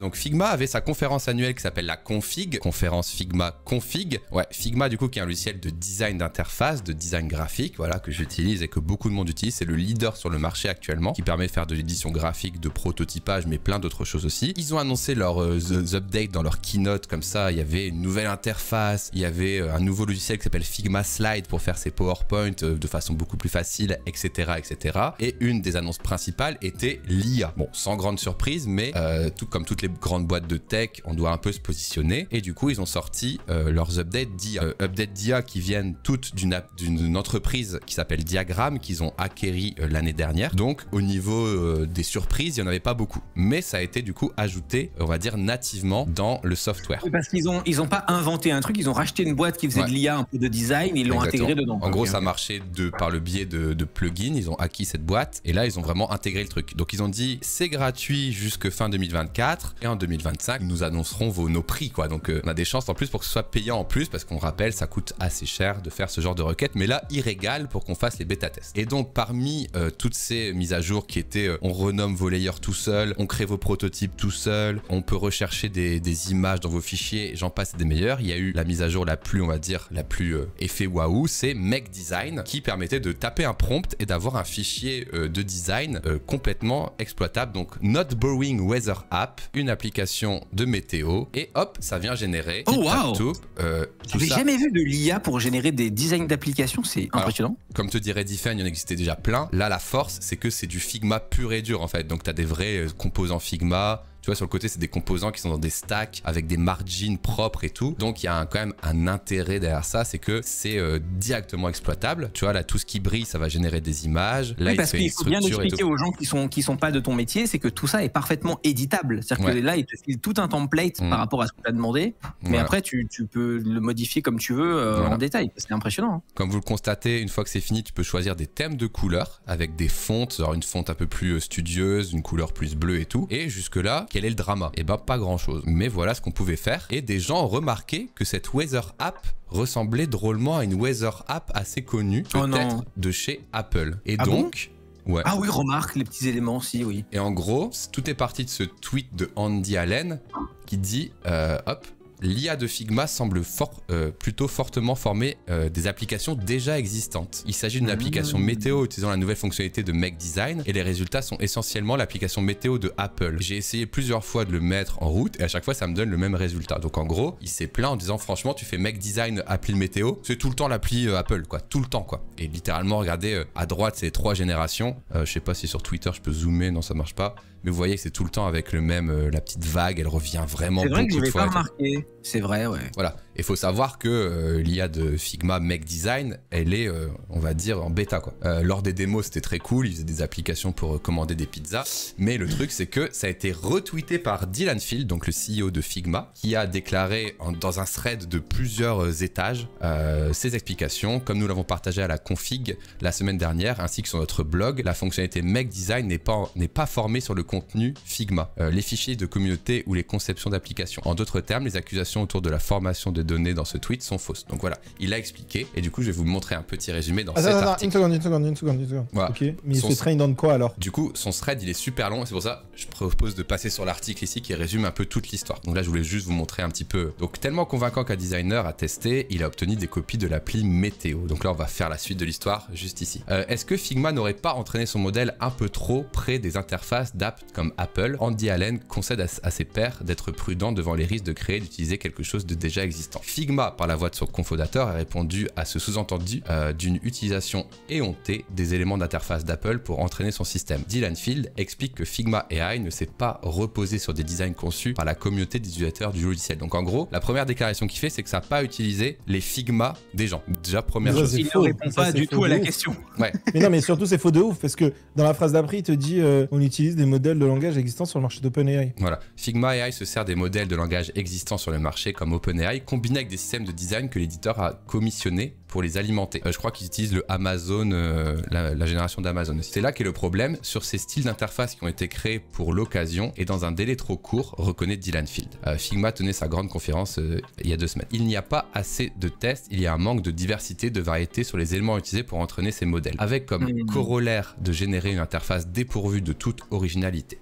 Donc Figma avait sa conférence annuelle qui s'appelle la Config, conférence Figma Config. Ouais, Figma du coup qui est un logiciel de design d'interface, de design graphique, voilà, que j'utilise et que beaucoup de monde utilise. C'est le leader sur le marché actuellement, qui permet de faire de l'édition graphique, de prototypage, mais plein d'autres choses aussi. Ils ont annoncé leurs updates dans leur keynote, comme ça, il y avait une nouvelle interface, il y avait un nouveau logiciel qui s'appelle Figma Slide pour faire ses PowerPoint de façon beaucoup plus facile, etc., etc. Et une des annonces principales était l'IA. Bon, sans grande surprise, mais tout comme toutes les grandes boîtes de tech, on doit un peu se positionner. Et du coup, ils ont sorti leurs updates d'IA. Updates d'IA qui viennent toutes d'une entreprise qui s'appelle Diagram, qu'ils ont acquéri l'année dernière. Donc, au niveau des surprises, il n'y en avait pas beaucoup. Mais ça a été du coup ajouté, on va dire, nativement dans le software. Oui, parce qu'ils ont pas inventé un truc, ils ont racheté une boîte qui faisait de l'IA, un peu de design, et ils l'ont intégré dedans. En gros, ça marchait par le biais de plugins. Ils ont acquis cette boîte et là, ils ont vraiment intégré le truc. Donc, ils ont dit, c'est gratuit jusque fin 2024. Et en 2025, nous annoncerons nos prix, quoi. Donc, on a des chances en plus pour que ce soit payant en plus, parce qu'on rappelle, ça coûte assez cher de faire ce genre de requête. Mais là, il régale pour qu'on fasse les bêta-tests. Et donc, parmi toutes ces mises à jour qui étaient, on renomme vos layers tout seul, on crée vos prototypes tout seul, on peut rechercher des images dans vos fichiers, j'en passe et des meilleurs. Il y a eu la mise à jour la plus, on va dire, la plus effet waouh, c'est Make Design, qui permettait de taper un prompt et d'avoir un fichier de design complètement exploitable. Donc, Not Borrowing Weather App, une application de météo, et hop, ça vient générer. Oh wow! J'avais jamais vu de l'IA pour générer des designs d'applications, c'est impressionnant. Alors, comme te dirait Diffen, il y en existait déjà plein. Là, la force, c'est que c'est du Figma pur et dur en fait. Donc, tu as des vrais composants Figma. Tu vois, sur le côté, c'est des composants qui sont dans des stacks avec des margins propres et tout. Donc, il y a quand même un intérêt derrière ça, c'est que c'est directement exploitable. Tu vois, là, tout ce qui brille, ça va générer des images. Là, oui, parce qu'il faut bien expliquer aux gens qui sont pas de ton métier, c'est que tout ça est parfaitement éditable. C'est-à-dire que là, il te file tout un template par rapport à ce que tu as demandé. Mais après, tu peux le modifier comme tu veux en détail. C'est impressionnant. Comme vous le constatez, une fois que c'est fini, tu peux choisir des thèmes de couleurs avec des fontes, genre une fonte un peu plus studieuse, une couleur plus bleue et tout. Et jusque-là, quel est le drama? Eh ben, pas grand-chose. Mais voilà ce qu'on pouvait faire. Et des gens ont remarqué que cette Weather App ressemblait drôlement à une Weather App assez connue, peut-être de chez Apple. Et donc... Ouais. Ah oui, remarque les petits éléments aussi, oui. Et en gros, tout est parti de ce tweet de Andy Allen qui dit, hop, l'IA de Figma semble plutôt fortement former des applications déjà existantes. Il s'agit d'une application météo utilisant la nouvelle fonctionnalité de Make Design et les résultats sont essentiellement l'application météo de Apple. J'ai essayé plusieurs fois de le mettre en route et à chaque fois ça me donne le même résultat. Donc en gros, il s'est plaint en disant franchement tu fais Make Design appli météo, c'est tout le temps l'appli Apple quoi, tout le temps quoi. Et littéralement regardez à droite c'est 3 générations. Je sais pas si sur Twitter je peux zoomer, non ça marche pas. Mais vous voyez que c'est tout le temps avec le même, la petite vague, elle revient vraiment beaucoup de fois. C'est vrai que je n'avais pas remarqué. C'est vrai, ouais. Voilà. Il faut savoir que l'IA de Figma Make Design, elle est, on va dire, en bêta, quoi. Lors des démos, c'était très cool. Ils faisaient des applications pour commander des pizzas. Mais le truc, c'est que ça a été retweeté par Dylan Field, donc le CEO de Figma, qui a déclaré dans un thread de plusieurs étages ses explications. Comme nous l'avons partagé à la config la semaine dernière, ainsi que sur notre blog, la fonctionnalité Make Design n'est pas formée sur le contenu Figma, les fichiers de communauté ou les conceptions d'applications. En d'autres termes, les accusations autour de la formation de données dans ce tweet sont fausses. Donc voilà, il a expliqué et du coup je vais vous montrer un petit résumé dans cet article. Une seconde. Voilà. Ok, mais il se traîne dans quoi alors? Du coup, son thread il est super long, c'est pour ça je propose de passer sur l'article ici qui résume un peu toute l'histoire. Donc là je voulais juste vous montrer un petit peu. Donc tellement convaincant qu'un designer a testé, il a obtenu des copies de l'appli météo. Donc là on va faire la suite de l'histoire juste ici. Est-ce que Figma n'aurait pas entraîné son modèle un peu trop près des interfaces d'apps comme Apple? Andy Allen concède à ses pairs d'être prudent devant les risques de créer et d'utiliser quelque chose de déjà existant. Figma, par la voix de son cofondateur, a répondu à ce sous-entendu d'une utilisation éhontée des éléments d'interface d'Apple pour entraîner son système. Dylan Field explique que Figma AI ne s'est pas reposé sur des designs conçus par la communauté des utilisateurs du logiciel. Donc en gros, la première déclaration qu'il fait, c'est que ça n'a pas utilisé les Figma des gens. Déjà, première chose. Il ne répond pas du tout à la question. Ouais. Mais non, mais surtout, c'est faux de ouf, parce que dans la phrase d'après, il te dit on utilise des modèles de langage existants sur le marché d'OpenAI. Voilà. Figma AI se sert des modèles de langage existants sur le marché comme OpenAI, combinés avec des systèmes de design que l'éditeur a commissionnés pour les alimenter. Je crois qu'ils utilisent le Amazon, la génération d'Amazon. C'est là qu'est le problème sur ces styles d'interface qui ont été créés pour l'occasion et dans un délai trop court, reconnaît Dylan Field. Figma tenait sa grande conférence il y a 2 semaines. Il n'y a pas assez de tests, il y a un manque de diversité, de variété sur les éléments utilisés pour entraîner ces modèles, avec comme corollaire de générer une interface dépourvue de toute originalité.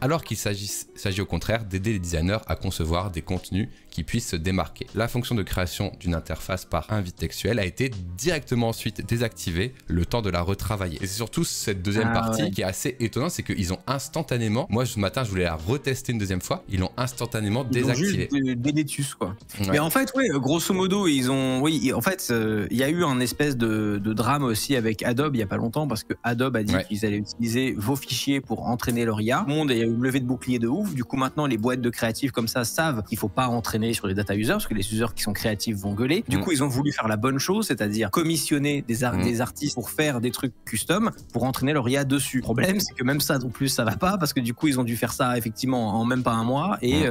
alors qu'il s'agit au contraire d'aider les designers à concevoir des contenus qui puissent se démarquer. La fonction de création d'une interface par invite textuel a été directement ensuite désactivée le temps de la retravailler. Et c'est surtout cette deuxième partie qui est assez étonnante, c'est qu'ils ont instantanément, moi ce matin je voulais la retester une deuxième fois, ils l'ont instantanément désactivé. Ils ont juste des détus, quoi. Mais en fait, grosso modo, il y a eu un espèce de drame aussi avec Adobe il y a pas longtemps, parce que Adobe a dit qu'ils allaient utiliser vos fichiers pour entraîner leur IA. Le monde, il y a eu une levée de bouclier de ouf. Du coup, maintenant, les boîtes de créatifs comme ça savent qu'il faut pas entraîner sur les data users, parce que les users qui sont créatifs vont gueuler. Du coup, ils ont voulu faire la bonne chose, c'est-à-dire commissionner des artistes pour faire des trucs custom, pour entraîner leur IA dessus. Le problème, c'est que même ça non plus, ça va pas, parce que du coup, ils ont dû faire ça effectivement en même pas un mois, et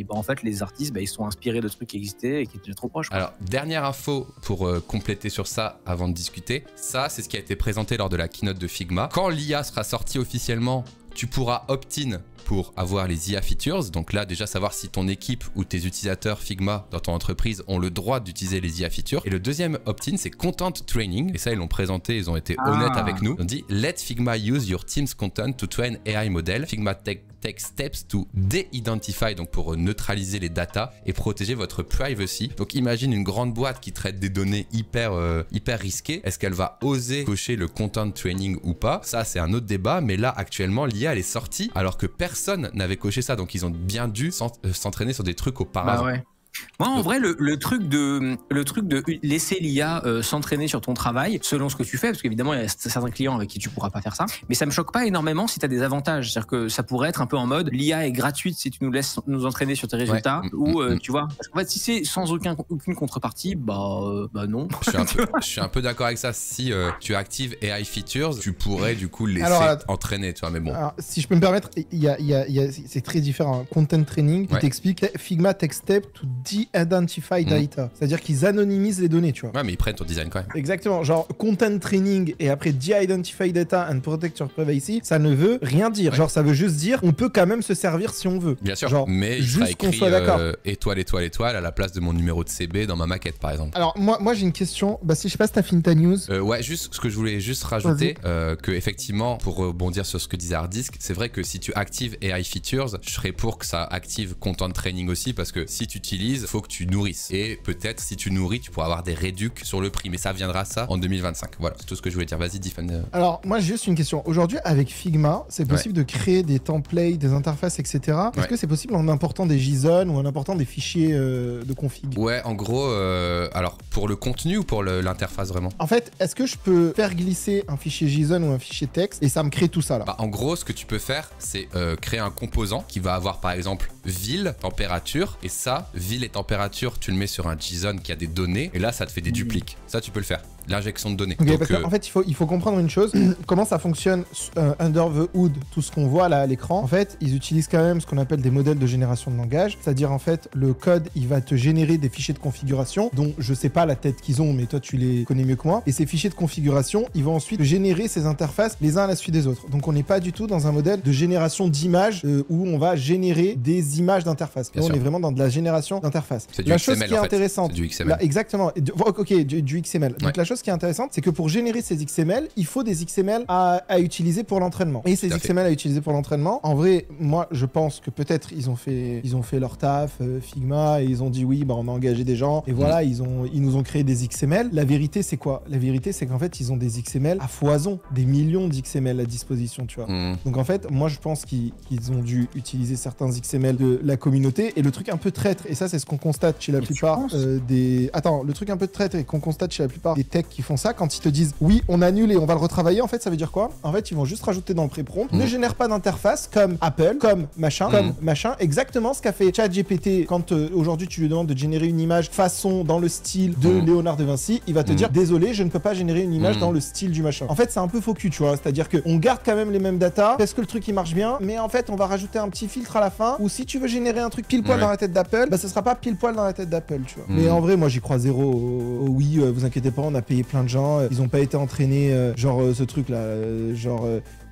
en fait, les artistes, ils sont inspirés de trucs qui existaient et qui étaient trop proches. Alors, dernière info pour compléter sur ça avant de discuter, ça, c'est ce qui a été présenté lors de la keynote de Figma. Quand l'IA sera sortie officiellement, tu pourras opt-in pour avoir les IA features. Donc là, déjà savoir si ton équipe ou tes utilisateurs Figma dans ton entreprise ont le droit d'utiliser les IA features. Et le deuxième opt-in, c'est Content Training. Et ça, ils l'ont présenté, ils ont été honnêtes avec nous. Ils ont dit « Let Figma use your team's content to train AI model. Figma take steps to de-identify, donc pour neutraliser les data et protéger votre privacy. » Donc imagine une grande boîte qui traite des données hyper risquées. Est-ce qu'elle va oser cocher le Content Training ou pas? Ça, c'est un autre débat. Mais là, actuellement, l'IA, elle est sortie alors que personne n'avait coché ça, donc ils ont bien dû s'entraîner sur des trucs auparavant. Moi, en vrai, le truc de laisser l'IA s'entraîner sur ton travail, selon ce que tu fais, parce qu'évidemment, il y a certains clients avec qui tu pourras pas faire ça, mais ça me choque pas énormément si tu as des avantages. C'est-à-dire que ça pourrait être un peu en mode, l'IA est gratuite si tu nous laisses nous entraîner sur tes résultats, ou tu vois. Parce qu'en fait, si c'est sans aucune contrepartie, bah non. Je suis un peu d'accord avec ça. Si tu actives AI features, tu pourrais du coup laisser entraîner, tu vois, mais bon. Alors, si je peux me permettre, c'est très différent. Content training, il t'explique Figma Tech Step to de-identify data. C'est-à-dire qu'ils anonymisent les données, tu vois. Ouais, mais ils prennent ton design quand même. Exactement. Genre, content training et après de-identify data and protect your privacy, ça ne veut rien dire. Genre, ça veut juste dire, on peut quand même se servir si on veut. Bien sûr. Genre, mais il sera écrit étoile, étoile, étoile à la place de mon numéro de CB dans ma maquette, par exemple. Alors, moi j'ai une question. Bah, si je sais pas si t'as fini ta news. Ouais, juste ce que je voulais juste rajouter, que effectivement, pour rebondir sur ce que disait Hardisk, c'est vrai que si tu actives AI features, je serais pour que ça active content training aussi, parce que si tu utilises, faut que tu nourrisses. Et peut-être si tu nourris, tu pourras avoir des réducs sur le prix. Mais ça viendra ça en 2025. Voilà, c'est tout ce que je voulais dire. Vas-y, Diffen. Alors, moi j'ai juste une question. Aujourd'hui, avec Figma, c'est possible de créer des templates, des interfaces, etc. Est-ce que c'est possible en important des JSON ou en important des fichiers de config? Ouais, en gros, alors pour le contenu ou pour l'interface vraiment? En fait, est-ce que je peux faire glisser un fichier JSON ou un fichier texte et ça me crée tout ça là? Bah, en gros, ce que tu peux faire, c'est créer un composant qui va avoir par exemple ville, température, et ça, ville et température, tu le mets sur un JSON qui a des données, et là, ça te fait des dupliques. Ça, tu peux le faire. L'injection de données. Ok, donc, parce qu'en fait, il faut comprendre une chose. Comment ça fonctionne under the hood, tout ce qu'on voit là à l'écran. En fait, ils utilisent quand même ce qu'on appelle des modèles de génération de langage. C'est-à-dire, en fait, le code, il va te générer des fichiers de configuration dont je sais pas la tête qu'ils ont, mais toi, tu les connais mieux que moi. Et ces fichiers de configuration, ils vont ensuite générer ces interfaces les uns à la suite des autres. Donc, on n'est pas du tout dans un modèle de génération d'images où on va générer des images d'interface. On est vraiment dans de la génération d'interface. C'est du XML, chose qui est intéressante. C'est du XML. Là, exactement. Ok, du XML. Donc, la chose qui est intéressante, c'est que pour générer ces XML, il faut des XML à utiliser pour l'entraînement. Et ces XML à utiliser pour l'entraînement, en vrai, moi, je pense que peut-être ils ont fait leur taf, Figma, et ils ont dit oui, bah, on a engagé des gens, et voilà, ils nous ont créé des XML. La vérité, c'est quoi? La vérité, c'est qu'en fait, ils ont des XML à foison, des millions d'XML à disposition, tu vois. Donc en fait, moi, je pense qu'ils ont dû utiliser certains XML de la communauté, et le truc un peu traître, et ça, c'est ce qu'on constate chez la plupart des... Attends, le truc un peu traître et qu'on constate chez la plupart des techs qui font ça, quand ils te disent oui, on annule et on va le retravailler, en fait, ça veut dire quoi? En fait, ils vont juste rajouter dans le pré-prompt, ne génère pas d'interface comme Apple, comme machin, exactement ce qu'a fait ChatGPT quand aujourd'hui tu lui demandes de générer une image façon dans le style de Léonard de Vinci, il va te dire désolé, je ne peux pas générer une image dans le style du machin. En fait, c'est un peu faux cul, tu vois, c'est-à-dire qu'on garde quand même les mêmes datas, parce que le truc il marche bien, mais en fait, on va rajouter un petit filtre à la fin, ou si tu veux générer un truc pile poil dans la tête d'Apple, bah ça sera pas pile poil dans la tête d'Apple, tu vois. Mais en vrai, moi j'y crois zéro. Oui, vous inquiétez pas, on a payé plein de gens, ils ont pas été entraînés, genre ce truc là,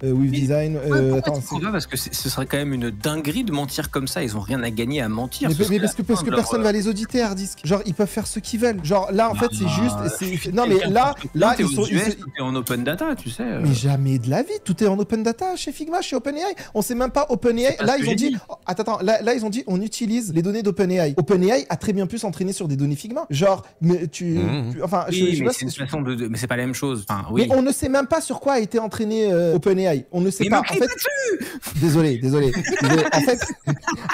With Design. Attends, parce que ce serait quand même une dinguerie de mentir comme ça. Ils ont rien à gagner à mentir. Mais parce que personne va les auditer, Hardisk. Genre, ils peuvent faire ce qu'ils veulent. Genre, là, en fait, c'est juste. Non, mais là, ils sont. Tout est en open data, tu sais. Mais jamais de la vie. Tout est en open data chez Figma, chez OpenAI. On sait même pas OpenAI. Là, ils ont dit. Attends, là, ils ont dit, on utilise les données d'OpenAI. OpenAI a très bien pu s'entraîner sur des données Figma. Genre, mais enfin, oui, mais c'est une façon de. Mais c'est pas la même chose. Enfin, oui. Mais on ne sait même pas sur quoi a été entraîné OpenAI. On ne sait pas. En fait, désolé.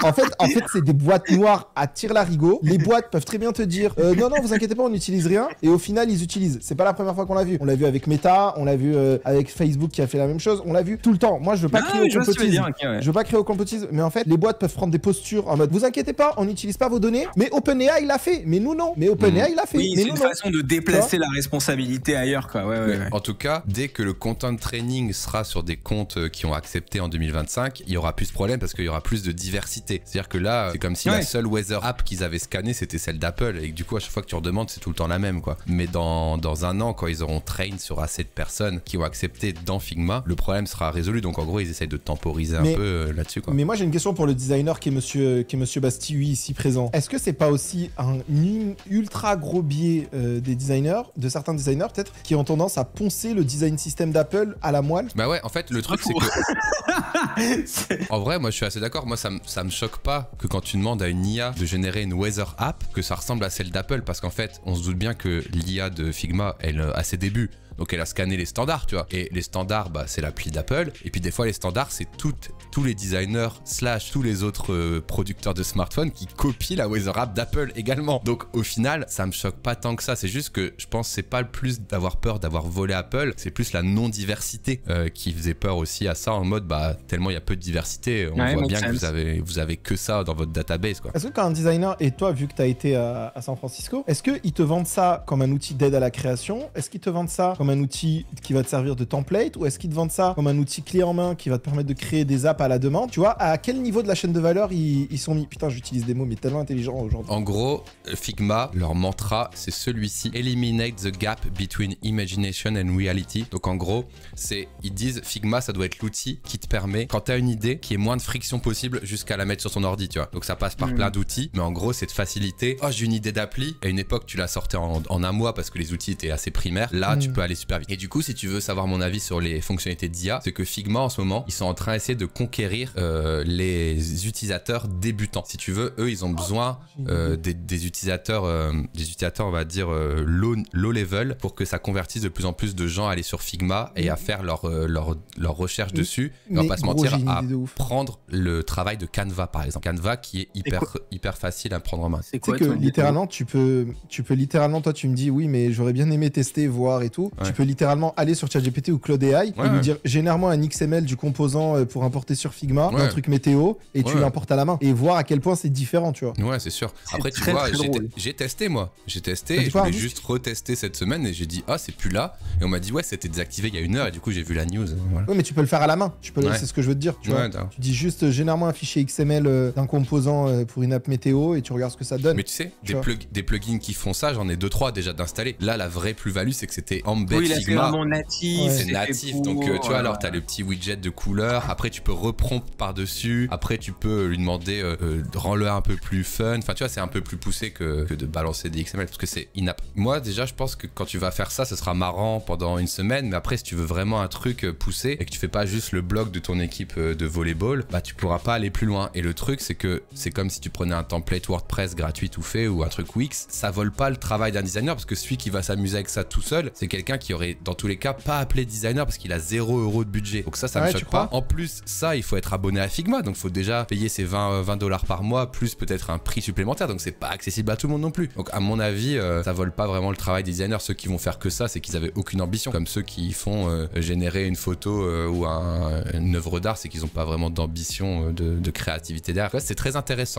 En fait, c'est des boîtes noires à tire-larigot. Les boîtes peuvent très bien te dire non, vous inquiétez pas, on n'utilise rien. Et au final, ils utilisent. C'est pas la première fois qu'on l'a vu. On l'a vu avec Meta, on l'a vu avec Facebook qui a fait la même chose. On l'a vu tout le temps. Moi, je veux pas crier au complotisme. Je veux pas crier au complotisme, mais en fait, les boîtes peuvent prendre des postures en mode vous inquiétez pas, on n'utilise pas vos données. Mais OpenAI l'a fait. Mais nous non. Mais OpenAI l'a fait. Oui, c'est une façon de déplacer la responsabilité ailleurs, quoi. Ouais. En tout cas, dès que le content training sera sur des comptes qui ont accepté en 2025, il y aura plus de problème parce qu'il y aura plus de diversité. C'est-à-dire que là, c'est comme si la seule weather app qu'ils avaient scannée, c'était celle d'Apple et que du coup, à chaque fois que tu redemandes, c'est tout le temps la même, quoi. Mais dans un an, quand ils auront train sur assez de personnes qui ont accepté dans Figma, le problème sera résolu. Donc en gros, ils essayent de temporiser un peu là-dessus, quoi. Mais moi, j'ai une question pour le designer qui est monsieur Bastille ici présent. Est-ce que c'est pas aussi un ultra gros biais des designers, de certains designers peut-être, qui ont tendance à poncer le design system d'Apple à la moelle? Bah ouais, en fait, le truc, c'est que... En vrai, moi, je suis assez d'accord. Moi, ça me choque pas que quand tu demandes à une IA de générer une weather app, que ça ressemble à celle d'Apple, parce qu'en fait, on se doute bien que l'IA de Figma, elle a ses débuts. Donc elle a scanné les standards, tu vois. Et les standards, bah, c'est l'appli d'Apple. Et puis des fois, les standards, c'est tous les designers / tous les autres producteurs de smartphones qui copient la Weather App d'Apple également. Donc au final, ça me choque pas tant que ça. C'est juste que je pense que c'est pas le plus d'avoir peur d'avoir volé Apple, c'est plus la non-diversité qui faisait peur aussi à ça, en mode, bah, tellement il y a peu de diversité, on voit bien que vous avez que ça dans votre database, quoi. Est-ce que quand un designer, et toi, vu que tu as été à San Francisco, est-ce qu'ils te vendent ça comme un outil d'aide à la création? Est-ce qu'ils te vendent ça comme un outil qui va te servir de template, ou est-ce qu'ils te vendent ça comme un outil clé en main qui va te permettre de créer des apps à la demande? Tu vois, à quel niveau de la chaîne de valeur ils sont mis? Putain, j'utilise des mots mais tellement intelligents aujourd'hui. En gros, Figma, leur mantra, c'est celui-ci: eliminate the gap between imagination and reality. Donc en gros, ils disent Figma, ça doit être l'outil qui te permet, quand tu as une idée, qu'il y ait moins de friction possible jusqu'à la mettre sur ton ordi, tu vois. Donc ça passe par plein d'outils, mais en gros, c'est de faciliter. Oh, j'ai une idée d'appli. À une époque, tu la sortais en un mois parce que les outils étaient assez primaires. Là, tu peux aller super vite. Et du coup, si tu veux savoir mon avis sur les fonctionnalités d'IA, c'est que Figma, en ce moment, ils sont en train d'essayer de conquérir les utilisateurs débutants. Si tu veux, eux, ils ont besoin des utilisateurs, on va dire, low level, pour que ça convertisse de plus en plus de gens à aller sur Figma et à faire leur recherche dessus. Et on va pas se mentir, à prendre le travail de Canva, par exemple. Canva qui est hyper facile à prendre en main. C'est quoi que littéralement, tu peux littéralement, toi, tu me dis oui, mais j'aurais bien aimé tester, voir et tout. Ouais. Tu peux littéralement aller sur ChatGPT ou Claude AI et lui dire génère-moi un XML du composant pour importer sur Figma, un truc météo, et tu l'importes à la main et voir à quel point c'est différent, tu vois. Ouais, c'est sûr. Après, tu vois, j'ai testé, moi. J'ai testé et je voulais juste retester cette semaine et j'ai dit ah, c'est plus là. Et on m'a dit ouais, c'était désactivé il y a 1 heure et du coup, j'ai vu la news. Voilà. Ouais, mais tu peux le faire à la main. C'est ce que je veux te dire. Tu vois. Tu dis juste génère-moi un fichier XML d'un composant pour une app météo et tu regardes ce que ça donne. Mais tu sais, des plugins qui font ça, j'en ai 2-3 déjà d'installer. Là, la vraie plus-value, c'est que c'était embed Figma. C'est natif, donc tu vois, alors t'as le petit widget de couleur. Après, tu peux reprompt par-dessus. Après, tu peux lui demander rends-le un peu plus fun. Enfin, tu vois, c'est un peu plus poussé que de balancer des XML parce que c'est inapp. Moi, déjà, je pense que quand tu vas faire ça, ce sera marrant pendant une semaine. Mais après, si tu veux vraiment un truc poussé et que tu fais pas juste le blog de ton équipe de volleyball, bah, tu pourras pas aller plus loin. Et le truc, c'est que c'est comme si tu prenais un template WordPress gratuit tout fait ou un truc Wix. Ça vole pas le travail d'un designer parce que celui qui va s'amuser avec ça tout seul, c'est quelqu'un qui aurait, dans tous les cas, pas appelé designer parce qu'il a 0 € de budget. Donc ça me choque pas. En plus, ça, il faut être abonné à Figma. Donc il faut déjà payer ses $20 par mois, plus peut-être un prix supplémentaire. Donc c'est pas accessible à tout le monde non plus. Donc à mon avis, ça vole pas vraiment le travail des designers. Ceux qui vont faire que ça, c'est qu'ils avaient aucune ambition. Comme ceux qui font générer une photo ou une œuvre d'art, c'est qu'ils ont pas vraiment d'ambition de créativité derrière. C'est très intéressant.